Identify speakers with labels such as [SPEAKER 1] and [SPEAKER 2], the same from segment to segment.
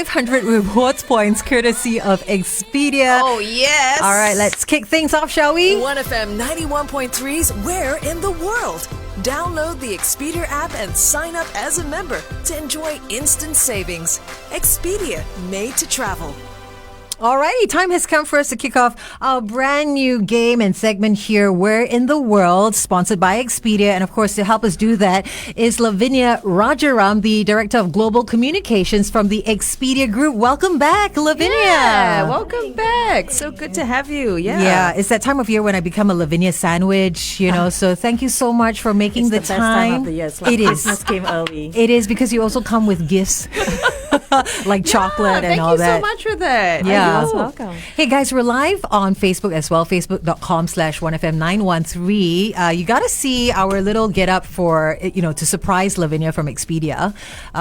[SPEAKER 1] 500 rewards points courtesy of Expedia.
[SPEAKER 2] Oh, yes.
[SPEAKER 1] All right, let's kick things off, shall we?
[SPEAKER 2] 1FM 91.3's Where in the World? Download the Expedia app and sign up as a member to enjoy instant savings. Expedia, made to travel.
[SPEAKER 1] Alrighty, time has come for us to kick off our brand new game and segment here, Where in the World, sponsored by Expedia. And of course, to help us do that is Lavinia Rajaram, the Director of Global Communications from the Expedia Group. Welcome back, Lavinia.
[SPEAKER 2] Yeah, welcome back. So good to have you.
[SPEAKER 1] Yeah, it's that time of year when I become a Lavinia sandwich, so thank you so much for making
[SPEAKER 3] it's
[SPEAKER 1] the
[SPEAKER 3] best time of the year. It's like
[SPEAKER 1] It is.
[SPEAKER 3] Christmas came early.
[SPEAKER 1] It is, because you also come with gifts like chocolate and all that.
[SPEAKER 2] Thank you so much for that.
[SPEAKER 1] Yeah.
[SPEAKER 3] You're most welcome.
[SPEAKER 1] Hey guys, we're live on Facebook as well, facebook.com/1FM913. You got to see our little get up for, to surprise Lavinia from Expedia,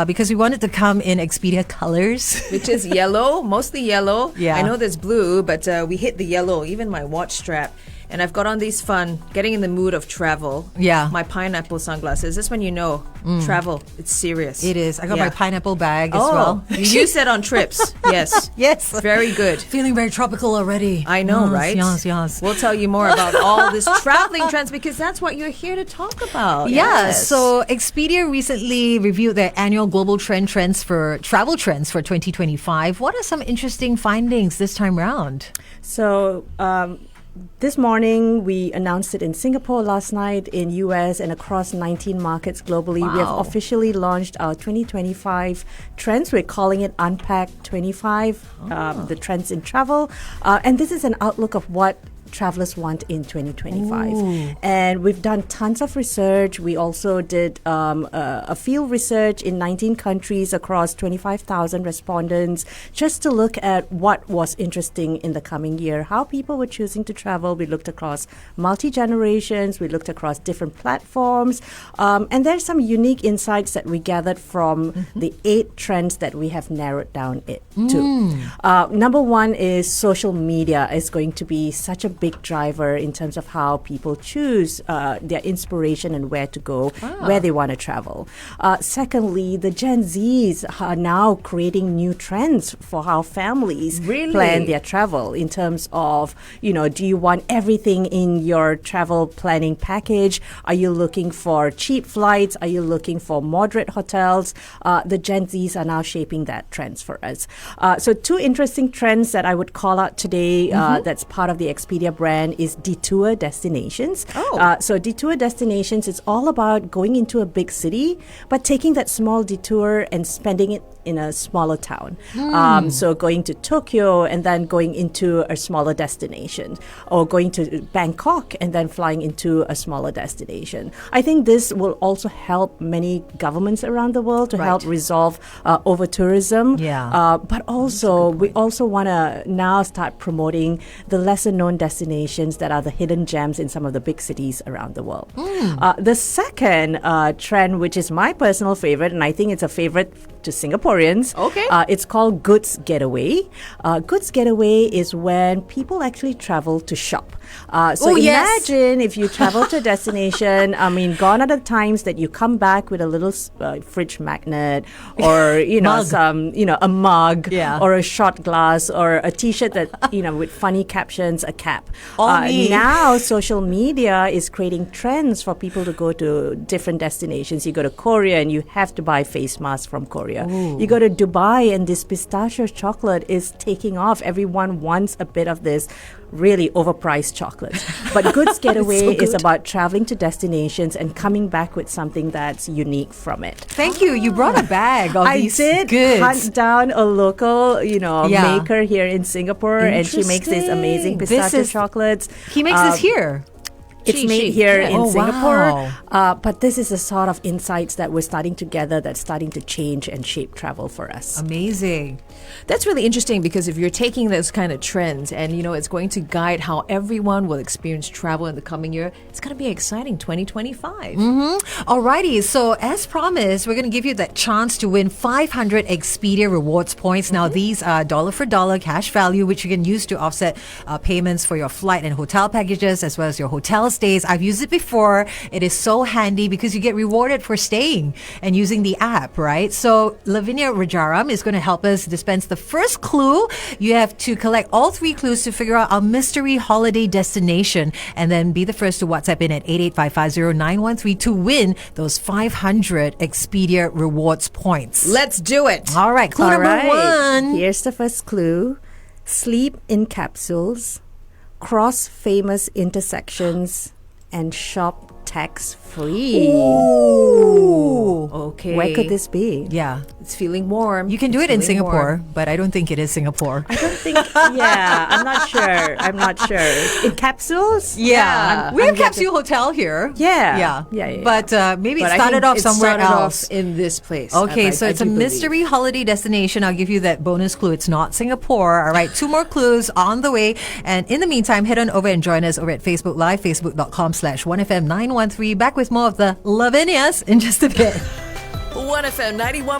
[SPEAKER 1] because we wanted to come in Expedia colors.
[SPEAKER 2] Which is yellow, mostly yellow.
[SPEAKER 1] Yeah.
[SPEAKER 2] I know there's blue, but we hit the yellow, even my watch strap. And I've got on these fun, getting in the mood of travel.
[SPEAKER 1] Yeah.
[SPEAKER 2] My pineapple sunglasses. That's when you know travel, it's serious.
[SPEAKER 1] It is. I got my pineapple bag as well.
[SPEAKER 2] You use it on trips. Yes.
[SPEAKER 1] Yes.
[SPEAKER 2] Very good.
[SPEAKER 1] Feeling very tropical already.
[SPEAKER 2] I know, right?
[SPEAKER 1] Yes.
[SPEAKER 2] We'll tell you more about all this traveling trends because that's what you're here to talk about.
[SPEAKER 1] Yeah,
[SPEAKER 2] Yes.
[SPEAKER 1] so Expedia recently reviewed their annual global trends for travel trends for 2025. What are some interesting findings this time round?
[SPEAKER 3] So, this morning, we announced it in Singapore, last night in US, and across 19 markets globally. We have
[SPEAKER 1] Wow.
[SPEAKER 3] officially launched our 2025 trends. We're calling it Unpack 25, the trends in travel. And this is an outlook of what travelers want in 2025.
[SPEAKER 1] Ooh.
[SPEAKER 3] And we've done tons of research. We also did a field research in 19 countries across 25,000 respondents just to look at what was interesting in the coming year, how people were choosing to travel. We looked across multi-generations. We looked across different platforms. And there's some unique insights that we gathered from the 8 trends that we have narrowed down it to. Number one is social media is going to be such a big driver in terms of how people choose their inspiration and where to go, where they want to travel. Secondly, the Gen Zs are now creating new trends for how families plan their travel in terms of, do you want everything in your travel planning package? Are you looking for cheap flights? Are you looking for moderate hotels? The Gen Zs are now shaping that trends for us. So 2 interesting trends that I would call out today that's part of the Expedia brand is detour destinations. So detour destinations, it's all about going into a big city, but taking that small detour and spending it in a smaller town. So going to Tokyo and then going into a smaller destination, or going to Bangkok and then flying into a smaller destination. I think this will also help many governments around the world to help resolve over-tourism.
[SPEAKER 1] Yeah.
[SPEAKER 3] But also, we also want to now start promoting the lesser-known destinations that are the hidden gems in some of the big cities around the world. The second trend, which is my personal favorite, and I think it's a favorite to Singaporeans.
[SPEAKER 2] Okay.
[SPEAKER 3] It's called Goods Getaway. Goods Getaway is when people actually travel to shop. So imagine if you travel to a destination, gone are the times that you come back with a little fridge magnet or,
[SPEAKER 1] Mug.
[SPEAKER 3] a mug
[SPEAKER 1] Yeah.
[SPEAKER 3] or a shot glass or a t-shirt that, with funny captions, a cap.
[SPEAKER 1] Me.
[SPEAKER 3] Now social media is creating trends for people to go to different destinations. You go to Korea and you have to buy face masks from Korea. Ooh. You go to Dubai and this pistachio chocolate is taking off. Everyone wants a bit of this really overpriced chocolate. But Goods Getaway is about traveling to destinations and coming back with something that's unique from it.
[SPEAKER 1] Thank you. You brought a bag of these
[SPEAKER 3] I did
[SPEAKER 1] goods.
[SPEAKER 3] hunt down a local, maker here in Singapore, and she makes these amazing pistachio chocolates.
[SPEAKER 1] He makes this here.
[SPEAKER 3] It's made here in Singapore.
[SPEAKER 1] Wow.
[SPEAKER 3] But this is the sort of insights that we're starting to gather that's starting to change and shape travel for us.
[SPEAKER 1] Amazing.
[SPEAKER 2] That's really interesting because if you're taking those kind of trends and, it's going to guide how everyone will experience travel in the coming year, it's going to be exciting 2025.
[SPEAKER 1] Alrighty, so as promised, we're going to give you that chance to win 500 Expedia Rewards Points. Now, these are dollar for dollar cash value, which you can use to offset payments for your flight and hotel packages, as well as your hotel stays. I've used it before. It is so handy because you get rewarded for staying and using the app, right? So Lavinia Rajaram is going to help us dispense the first clue. You have to collect all 3 clues to figure out our mystery holiday destination and then be the first to WhatsApp in at 88550 to win those 500 Expedia Rewards Points.
[SPEAKER 4] Let's do it.
[SPEAKER 1] All right, clue
[SPEAKER 3] All
[SPEAKER 1] number
[SPEAKER 3] right.
[SPEAKER 1] 1.
[SPEAKER 3] Here's the first clue. Sleep in capsules, cross famous intersections, and shop tax-free.
[SPEAKER 1] Ooh.
[SPEAKER 4] Okay.
[SPEAKER 3] Where could this be?
[SPEAKER 1] Yeah.
[SPEAKER 4] It's feeling warm.
[SPEAKER 1] You can do
[SPEAKER 4] It's
[SPEAKER 1] it in
[SPEAKER 4] feeling
[SPEAKER 1] Singapore,
[SPEAKER 4] warm.
[SPEAKER 1] but I don't think it is Singapore.
[SPEAKER 3] I don't think. Yeah, I'm not sure. In capsules?
[SPEAKER 1] Yeah. We
[SPEAKER 3] I'm
[SPEAKER 1] have Capsule Hotel here.
[SPEAKER 3] Yeah.
[SPEAKER 1] Yeah.
[SPEAKER 3] Yeah.
[SPEAKER 1] But maybe
[SPEAKER 4] But
[SPEAKER 1] it
[SPEAKER 4] I
[SPEAKER 1] started
[SPEAKER 4] think
[SPEAKER 1] off
[SPEAKER 4] it
[SPEAKER 1] somewhere
[SPEAKER 4] started
[SPEAKER 1] else.
[SPEAKER 4] off in this place.
[SPEAKER 1] Okay,
[SPEAKER 4] I
[SPEAKER 1] so it's a
[SPEAKER 4] do believe.
[SPEAKER 1] mystery holiday destination. I'll give you that bonus clue. It's not Singapore. All right, 2 more clues on the way. And in the meantime, head on over and join us over at Facebook Live, facebook.com/1FM913. Back with more of the Lavinias in just a bit.
[SPEAKER 2] 1FM 91.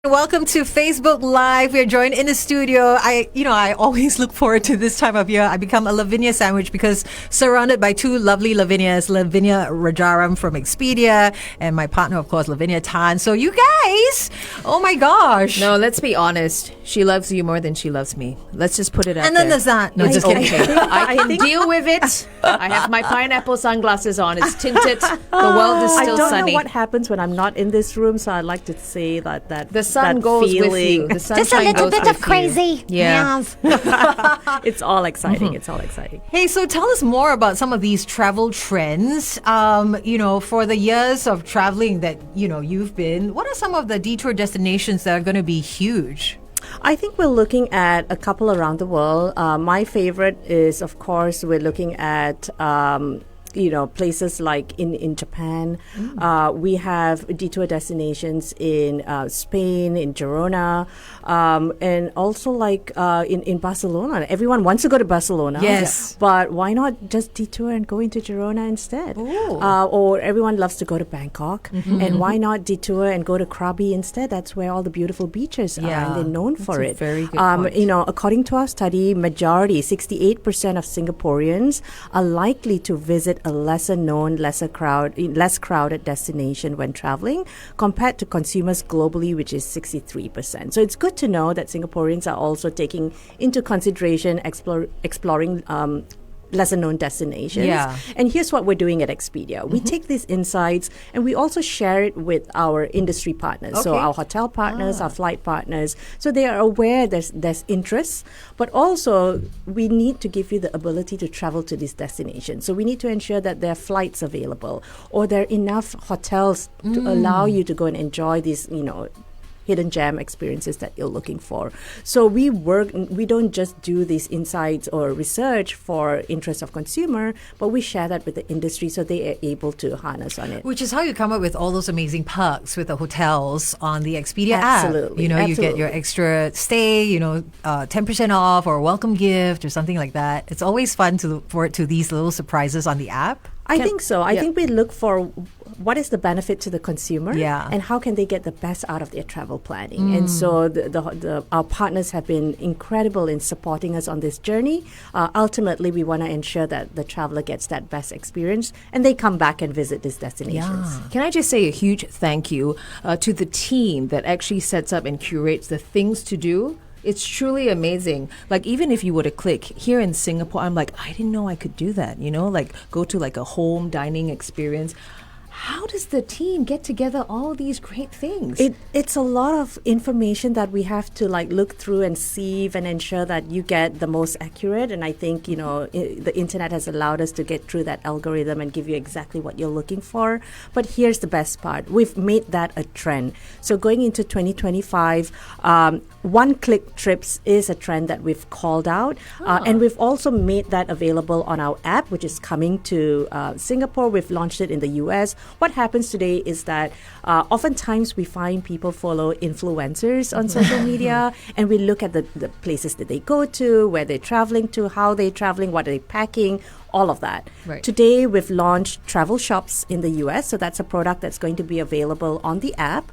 [SPEAKER 1] Welcome to Facebook Live. We're joined in the studio. I always look forward to this time of year. I become a Lavinia sandwich because surrounded by 2 lovely Lavinias, Lavinia Rajaram from Expedia and my partner, of course, Lavinia Tan. So you guys, oh my gosh.
[SPEAKER 4] No, let's be honest. She loves you more than she loves me. Let's just put it out
[SPEAKER 1] And then
[SPEAKER 4] there.
[SPEAKER 1] there's that. No,
[SPEAKER 4] It's
[SPEAKER 1] just kidding.
[SPEAKER 4] okay. I can deal with it. I have my pineapple sunglasses on. It's tinted. The world is
[SPEAKER 3] I
[SPEAKER 4] still
[SPEAKER 3] don't
[SPEAKER 4] sunny.
[SPEAKER 3] know what happens when I'm not in this room, so I'd like to say that
[SPEAKER 4] The sun
[SPEAKER 3] that
[SPEAKER 4] goes
[SPEAKER 3] feeling,
[SPEAKER 4] with you. The sunshine
[SPEAKER 5] Just a little
[SPEAKER 4] goes
[SPEAKER 5] bit
[SPEAKER 4] with
[SPEAKER 5] of crazy.
[SPEAKER 4] You. Yeah.
[SPEAKER 5] Yes.
[SPEAKER 3] it's all exciting. It's all exciting.
[SPEAKER 1] Hey, so tell us more about some of these travel trends. For the years of traveling that, you've been, what are some of the detour destinations that are going to be huge?
[SPEAKER 3] I think we're looking at a couple around the world. My favorite is, of course, we're looking at places like in Japan. We have detour destinations in Spain, in Girona, and also like in Barcelona. Everyone wants to go to Barcelona.
[SPEAKER 1] Yes.
[SPEAKER 3] But why not just detour and go into Girona instead? Or everyone loves to go to Bangkok. And why not detour and go to Krabi instead? That's where all the beautiful beaches are, and they're known for
[SPEAKER 4] a
[SPEAKER 3] it.
[SPEAKER 4] very good point.
[SPEAKER 3] According to our study, majority, 68% of Singaporeans are likely to visit a lesser known, less crowded destination when traveling compared to consumers globally, which is 63%. So it's good to know that Singaporeans are also taking into consideration exploring lesser known destinations.
[SPEAKER 1] Yeah.
[SPEAKER 3] And here's what we're doing at Expedia. We take these insights and we also share it with our industry partners. So
[SPEAKER 1] Okay.
[SPEAKER 3] our hotel partners, our flight partners. So they are aware there's interest, but also we need to give you the ability to travel to these destinations. So we need to ensure that there are flights available or there are enough hotels to allow you to go and enjoy these, hidden gem experiences that you're looking for. So we don't just do these insights or research for interest of consumer, but we share that with the industry so they are able to harness on it.
[SPEAKER 1] Which is how you come up with all those amazing perks with the hotels on the Expedia
[SPEAKER 3] Absolutely,
[SPEAKER 1] app. You get your
[SPEAKER 3] absolutely.
[SPEAKER 1] extra stay, 10% off or a welcome gift or something like that. It's always fun to look forward to these little surprises on the app.
[SPEAKER 3] I think so. I
[SPEAKER 4] yeah.
[SPEAKER 3] think we look for what is the benefit to the consumer,
[SPEAKER 1] Yeah.
[SPEAKER 3] and how can they get the best out of their travel planning. And so our partners have been incredible in supporting us on this journey. Ultimately, we want to ensure that the traveler gets that best experience and they come back and visit these destinations.
[SPEAKER 1] Yeah.
[SPEAKER 4] Can I just say a huge thank you to the team that actually sets up and curates the things to do? It's truly amazing. Like, even if you were to click here in Singapore, I'm like, I didn't know I could do that, like go to like a home dining experience. How does the team get together all these great things?
[SPEAKER 3] It's a lot of information that we have to look through and sieve and ensure that you get the most accurate. And I think the internet has allowed us to get through that algorithm and give you exactly what you're looking for. But here's the best part: we've made that a trend. So going into 2025, one-click trips is a trend that we've called out, and we've also made that available on our app, which is coming to Singapore. We've launched it in the US. What happens today is that oftentimes we find people follow influencers on social media, and we look at the places that they go to, where they're traveling to, how they're traveling, what are they packing. all of that.
[SPEAKER 4] Right.
[SPEAKER 3] Today, we've launched travel shops in the US. So that's a product that's going to be available on the app,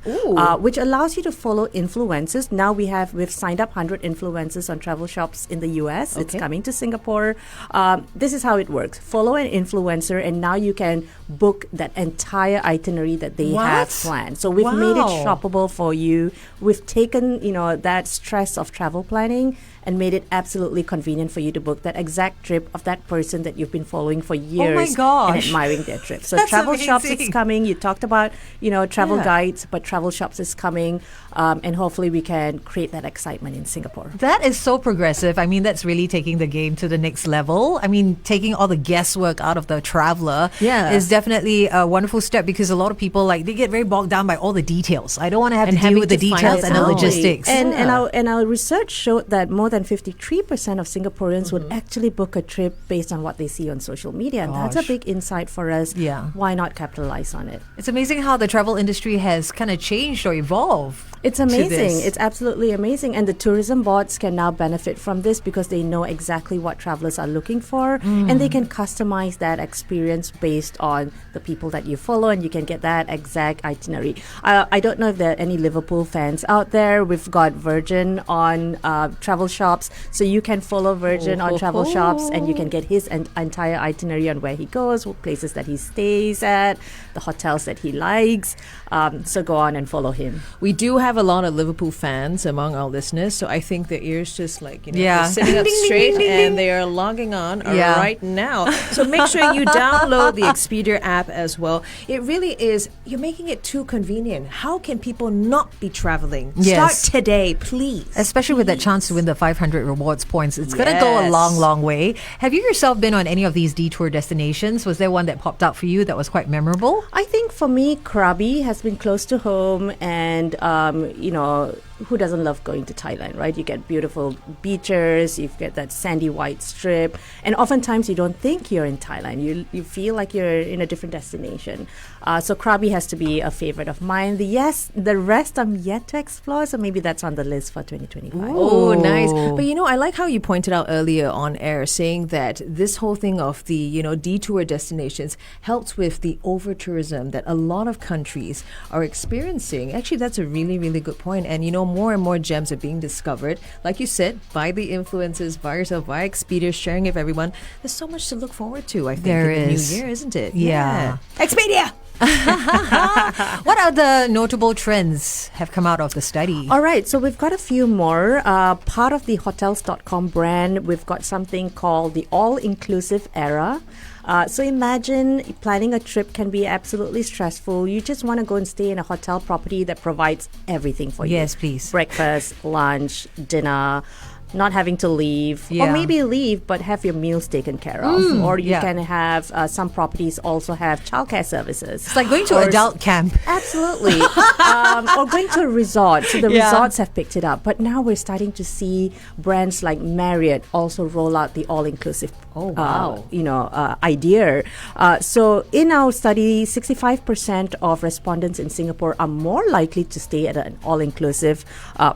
[SPEAKER 3] which allows you to follow influencers. Now we've signed up 100 influencers on travel shops in the US. It's coming to Singapore. This is how it works. Follow an influencer, and now you can book that entire itinerary that they have planned. So we've made it shoppable for you. We've taken, that stress of travel planning and made it absolutely convenient for you to book that exact trip of that person that you've been following for years and admiring their trip. So
[SPEAKER 1] That's
[SPEAKER 3] travel
[SPEAKER 1] amazing.
[SPEAKER 3] shops is coming. You talked about, travel guides, but travel shops is coming, and hopefully we can create that excitement in Singapore.
[SPEAKER 1] That is so progressive. I mean, that's really taking the game to the next level. I mean, taking all the guesswork out of the traveler is definitely a wonderful step, because a lot of people, they get very bogged down by all the details. I don't want to have to deal with the details and the logistics.
[SPEAKER 3] And our research showed that more than 53% of Singaporeans would actually book a trip based on what they see on social media. And that's a big insight for us.
[SPEAKER 1] Yeah.
[SPEAKER 3] Why not capitalize on it?
[SPEAKER 1] It's amazing how the travel industry has kind of changed or evolved.
[SPEAKER 3] It's amazing. It's absolutely amazing. And the tourism boards can now benefit from this because they know exactly what travelers are looking for, and they can customize that experience based on the people that you follow, and you can get that exact itinerary. I don't know if there are any Liverpool fans out there. We've got Virgin on travel shops, so you can follow Virgin on travel shops, and you can get his entire itinerary on where he goes, what places that he stays at, the hotels that he likes. So go on and follow him.
[SPEAKER 4] We do have a lot of Liverpool fans among our listeners, so I think their ears just they're sitting up straight and they are logging on right now. So make sure you download the Expedia app as well. It really is, you're making it too convenient. How can people not be traveling?
[SPEAKER 1] Yes.
[SPEAKER 4] Start today, please.
[SPEAKER 1] Especially with that chance to win the 500 rewards points. It's going to go a long, long way. Have you yourself been on any of these detour destinations? Was there one that popped out for you that was quite memorable?
[SPEAKER 3] I think for me, Krabi has been close to home, and who doesn't love going to Thailand, right? You get beautiful beaches, you get that sandy white strip, and oftentimes you don't think you're in Thailand. You feel like you're in a different destination. So Krabi has to be a favorite of mine. The rest I'm yet to explore, so maybe that's on the list for 2025.
[SPEAKER 4] Oh, nice. But I like how you pointed out earlier on air, saying that this whole thing of the, detour destinations helps with the over-tourism that a lot of countries are experiencing. Actually, that's a really, really good point. And, more and more gems are being discovered. Like you said, by the influencers, by yourself, by Expedia, sharing it with everyone. There's so much to look forward to, I think,
[SPEAKER 1] There
[SPEAKER 4] in the
[SPEAKER 1] is.
[SPEAKER 4] new year, isn't it?
[SPEAKER 1] Yeah.
[SPEAKER 4] Expedia!
[SPEAKER 1] What other notable trends have come out of the study?
[SPEAKER 3] All right, so we've got a few more. Part of the Hotels.com brand, we've got something called the all-inclusive era. So imagine planning a trip can be absolutely stressful. You just want to go and stay in a hotel property that provides everything for you.
[SPEAKER 1] Yes, please.
[SPEAKER 3] Breakfast, lunch, dinner, not having to leave, or maybe leave but have your meals taken care of. Or you can have, some properties also have childcare services.
[SPEAKER 1] It's like going to adult camp.
[SPEAKER 3] Absolutely. Or going to a resort. So the resorts have picked it up. But now we're starting to see brands like Marriott also roll out the all-inclusive idea. So in our study, 65% of respondents in Singapore are more likely to stay at an all-inclusive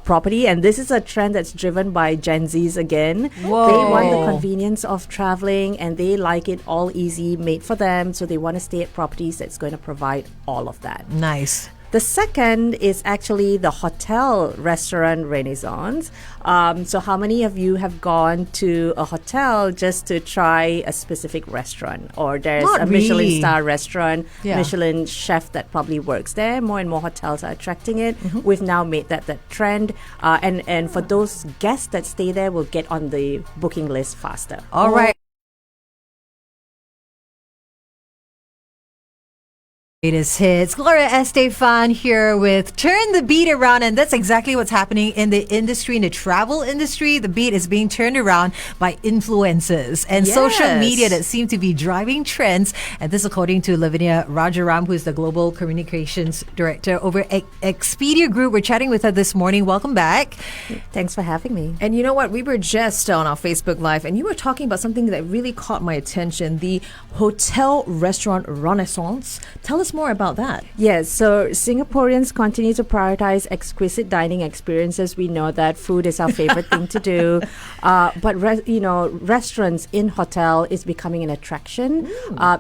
[SPEAKER 3] property. And this is a trend that's driven by Gen Zs again.
[SPEAKER 1] Whoa.
[SPEAKER 3] They want the convenience of traveling, and they like it all easy, made for them. So they want to stay at properties that's going to provide all of that.
[SPEAKER 1] Nice.
[SPEAKER 3] The second is actually the hotel restaurant renaissance. So how many of you have gone to a hotel just to try a specific restaurant? Or there's
[SPEAKER 1] Not
[SPEAKER 3] a Michelin
[SPEAKER 1] really.
[SPEAKER 3] star restaurant,
[SPEAKER 1] Yeah.
[SPEAKER 3] Michelin chef that probably works there. More and more hotels are attracting it. We've now made that trend. And for those guests that stay there, will get on the booking list faster.
[SPEAKER 1] All right. Latest hits. Gloria Estefan here with Turn the Beat Around, and that's exactly what's happening in the industry, in the travel industry. The beat is being turned around by influencers and social media that seem to be driving trends. And this according to Lavinia Rajaram, who is the Global Communications Director over at Expedia Group. We're chatting with her this morning. Welcome back.
[SPEAKER 3] Thanks for having me.
[SPEAKER 4] And you know what? We were just on our Facebook Live, and you were talking about something that really caught my attention, the hotel restaurant renaissance. Tell us more about that.
[SPEAKER 3] Yes, so Singaporeans continue to prioritize exquisite dining experiences. We know that food is our favorite thing to do, but restaurants in hotel is becoming an attraction,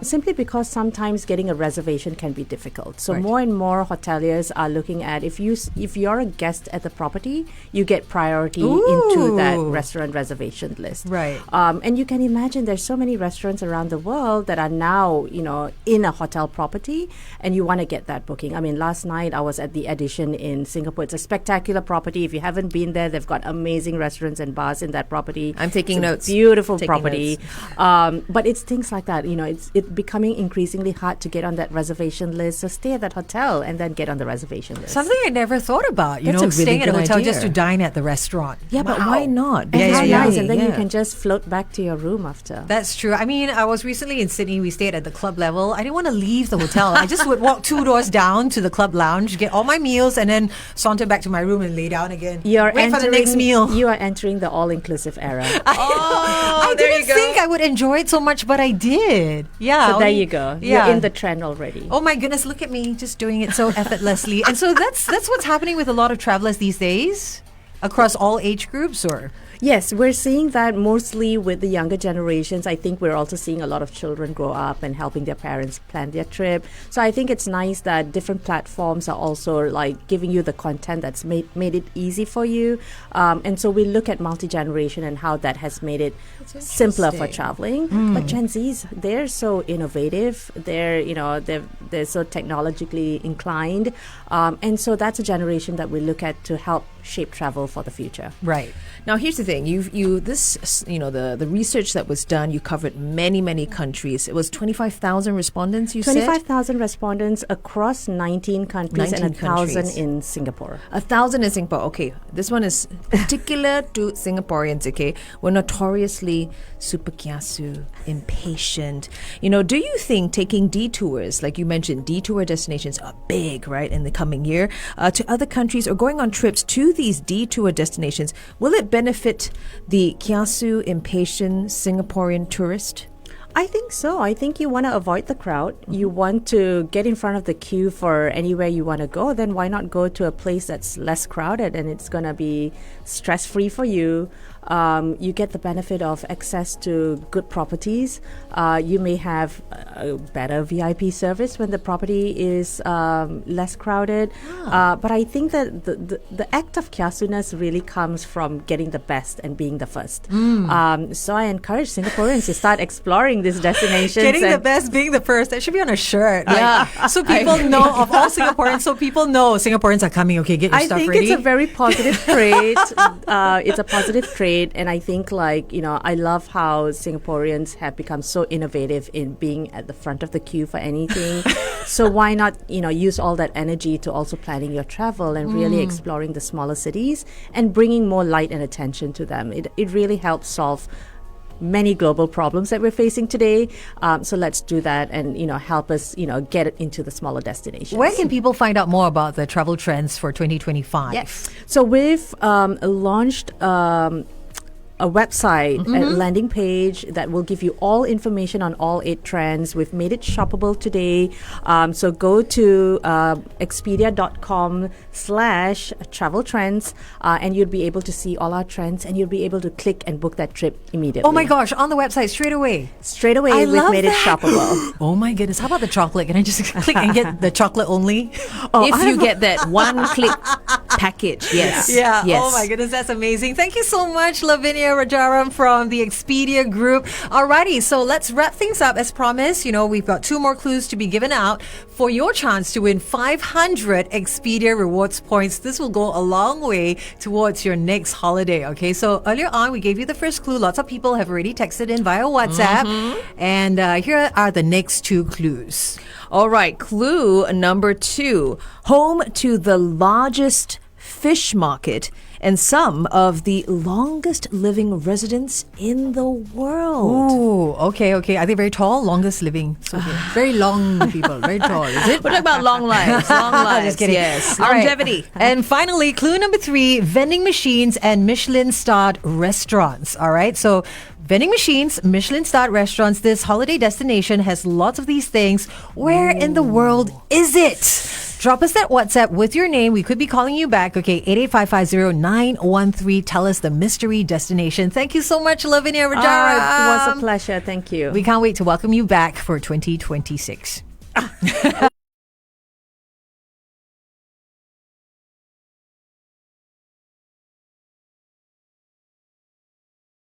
[SPEAKER 3] simply because sometimes getting a reservation can be difficult. So more and more hoteliers are looking at if you're a guest at the property, you get priority into that restaurant reservation list.
[SPEAKER 1] Right.
[SPEAKER 3] And you can imagine there's so many restaurants around the world that are now in a hotel property, and you want to get that booking. I mean, last night I was at the Edition in Singapore. It's a spectacular property. If you haven't been there, they've got amazing restaurants and bars in that property.
[SPEAKER 4] I'm taking notes.
[SPEAKER 3] Beautiful property. But it's things like that. It's becoming increasingly hard to get on that reservation list. So stay at that hotel and then get on the reservation list.
[SPEAKER 1] Something I never thought about.
[SPEAKER 4] That's a really
[SPEAKER 1] staying at a
[SPEAKER 4] good
[SPEAKER 1] hotel
[SPEAKER 4] idea.
[SPEAKER 1] just to dine at the restaurant.
[SPEAKER 4] Yeah, but why not?
[SPEAKER 3] And how
[SPEAKER 1] yeah.
[SPEAKER 3] nice. And then you
[SPEAKER 4] Yeah.
[SPEAKER 3] can just float back to your room after.
[SPEAKER 1] That's true. I mean, I was recently in Sydney. We stayed at the club level. I didn't want to leave the hotel. I just would walk 2 doors down to the club lounge, get all my meals, and then saunter back to my room and lay down again. Wait for the next meal.
[SPEAKER 3] You are entering the all-inclusive era.
[SPEAKER 1] I
[SPEAKER 4] there
[SPEAKER 1] didn't
[SPEAKER 4] you go.
[SPEAKER 1] think I would enjoy it so much, but I did. Yeah.
[SPEAKER 3] So there you go.
[SPEAKER 1] Yeah.
[SPEAKER 3] You're in the trend already.
[SPEAKER 1] Oh my goodness, look at me just doing it so effortlessly. And so that's what's happening with a lot of travelers these days across all age groups, or
[SPEAKER 3] Yes, we're seeing that mostly with the younger generations. I think we're also seeing a lot of children grow up and helping their parents plan their trip. So I think it's nice that different platforms are also like giving you the content that's made it easy for you. And so we look at multi-generation and how that has made it simpler for traveling. But Gen Zs, they're so innovative. They're so technologically inclined. And so that's a generation that we look at to help shape travel for the future.
[SPEAKER 1] right.
[SPEAKER 4] Now, here's the thing. The research that was done, you covered many countries. It was 25,000 respondents, you said?
[SPEAKER 3] 25,000 respondents across 19 countries
[SPEAKER 4] 19
[SPEAKER 3] and 1,000
[SPEAKER 4] countries.
[SPEAKER 3] in Singapore.
[SPEAKER 4] 1,000 in Singapore. Okay, this one is particular to Singaporeans, okay? We're notoriously super kiasu, impatient. Do you think taking detours, like you mentioned, detour destinations are big, right, in the coming year, to other countries or going on trips to these detour destinations, will it benefit the kiasu, impatient Singaporean tourist?
[SPEAKER 3] I think so. I think you want to avoid the crowd. You want to get in front of the queue for anywhere you want to go. Then why not go to a place that's less crowded and it's going to be stress-free for you. You get the benefit of access to good properties. You may have a better VIP service when the property is less crowded. But I think that the act of kiasuness really comes from getting the best and being the first. So I encourage Singaporeans to start exploring these destinations.
[SPEAKER 1] Getting the best, being the first. That should be on a shirt.
[SPEAKER 4] Yeah.
[SPEAKER 1] So people know of all Singaporeans. So people know Singaporeans are coming. Okay, get your
[SPEAKER 3] I
[SPEAKER 1] stuff
[SPEAKER 3] think
[SPEAKER 1] ready.
[SPEAKER 3] it's a very positive trait. It's a positive trait, and I think I love how Singaporeans have become so innovative in being at the front of the queue for anything. So why not use all that energy to also planning your travel and really exploring the smaller cities and bringing more light and attention to them. It really helps solve many global problems that we're facing today. So let's do that and, help us, get it into the smaller destinations.
[SPEAKER 1] Where can people find out more about the travel trends for 2025?
[SPEAKER 3] Yes. So we've launched a website, a landing page that will give you all information on all 8 trends. We've made it shoppable today. So go to expedia.com/travel trends and you'll be able to see all our trends and you'll be able to click and book that trip immediately.
[SPEAKER 1] Oh my gosh, on the website straight away.
[SPEAKER 3] Straight away,
[SPEAKER 1] I
[SPEAKER 3] we've
[SPEAKER 1] love
[SPEAKER 3] made
[SPEAKER 1] that.
[SPEAKER 3] it shoppable.
[SPEAKER 1] Oh my goodness. How about the chocolate? Can I just click and get the chocolate only?
[SPEAKER 4] If you get that one-click package, yes.
[SPEAKER 1] Yeah.
[SPEAKER 4] Yes.
[SPEAKER 1] Oh my goodness, that's amazing. Thank you so much, Lavinia Rajaram from the Expedia Group. Alrighty, so let's wrap things up. As promised, we've got 2 more clues to be given out for your chance to win 500 Expedia Rewards Points. This will go a long way towards your next holiday. Okay, so earlier on, we gave you the first clue. Lots of people have already texted in via WhatsApp. And here are the next 2 clues.
[SPEAKER 4] All right, clue number 2. Home to the largest fish market and some of the longest living residents in the world.
[SPEAKER 1] Oh, okay. Are they very tall? Longest living. So very long people. Very tall. Is it?
[SPEAKER 4] We're talking about long lives. Long lives.
[SPEAKER 1] Just kidding.
[SPEAKER 4] Yes.
[SPEAKER 1] All right.
[SPEAKER 4] Longevity.
[SPEAKER 1] And finally, clue number 3, vending machines and Michelin-starred restaurants. All right. So vending machines, Michelin-starred restaurants. This holiday destination has lots of these things. Where in the world is it? Drop us that WhatsApp with your name. We could be calling you back. Okay, 88550-913. Tell us the mystery destination. Thank you so much, Lavinia Rajaram.
[SPEAKER 3] It was a pleasure. Thank you.
[SPEAKER 1] We can't wait to welcome you back for 2026.